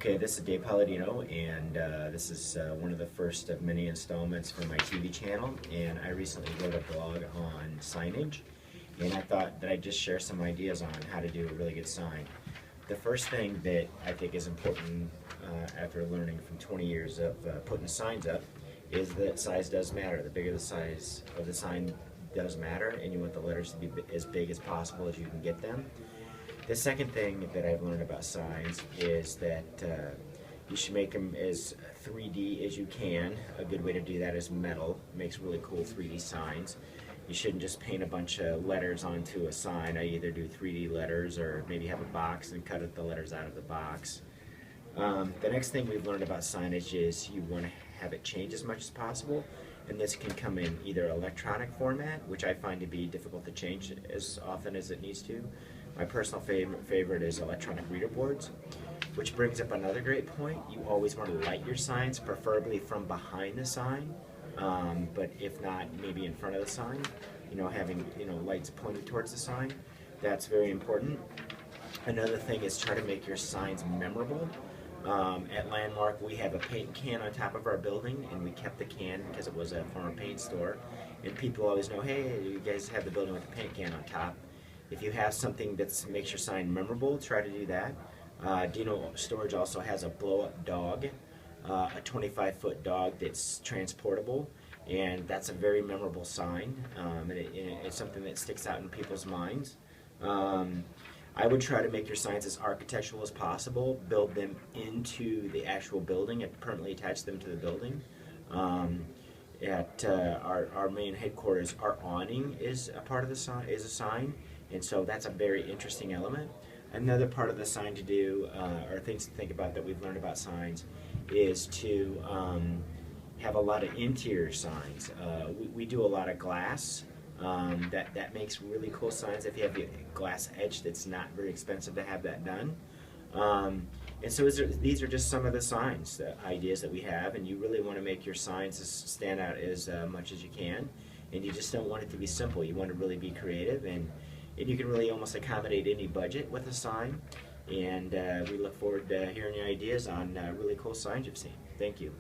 Okay, this is Dave Palladino, and this is one of the first of many installments for my TV channel. And I recently wrote a blog on signage, and I thought that I'd just share some ideas on how to do a really good sign. The first thing that I think is important after learning from 20 years of putting signs up is that size does matter. The bigger the size of the sign does matter, and you want the letters to be as big as possible as you can get them. The second thing that I've learned about signs is that you should make them as 3D as you can. A good way to do that is metal. It makes really cool 3D signs. You shouldn't just paint a bunch of letters onto a sign. I either do 3D letters or maybe have a box and cut the letters out of the box. The next thing we've learned about signage is you want to have it change as much as possible, and this can come in either electronic format, which I find to be difficult to change as often as it needs to. My personal favorite is electronic reader boards, which brings up another great point. You always want to light your signs, preferably from behind the sign, but if not, maybe in front of the sign. Having lights pointed towards the sign. That's very important. Another thing is try to make your signs memorable. At Landmark, we have a paint can on top of our building, and we kept the can because it was a former paint store. And people always know, hey, you guys have the building with the paint can on top. If you have something that makes your sign memorable, try to do that. Dino Storage also has a blow-up dog, a 25-foot dog that's transportable, and that's a very memorable sign. It's something that sticks out in people's minds. I would try to make your signs as architectural as possible, build them into the actual building and permanently attach them to the building. At our main headquarters, our awning is a part of the sign, is a sign, and so that's a very interesting element. Another part of the sign to do, or things to think about that we've learned about signs, is to have a lot of interior signs. We do a lot of glass. That makes really cool signs. If you have a glass edge, that's not very expensive to have that done. And so these are just some of the signs, the ideas that we have, and you really want to make your signs stand out as much as you can. And you just don't want it to be simple. You want to really be creative, and you can really almost accommodate any budget with a sign. And we look forward to hearing your ideas on really cool signs you've seen. Thank you.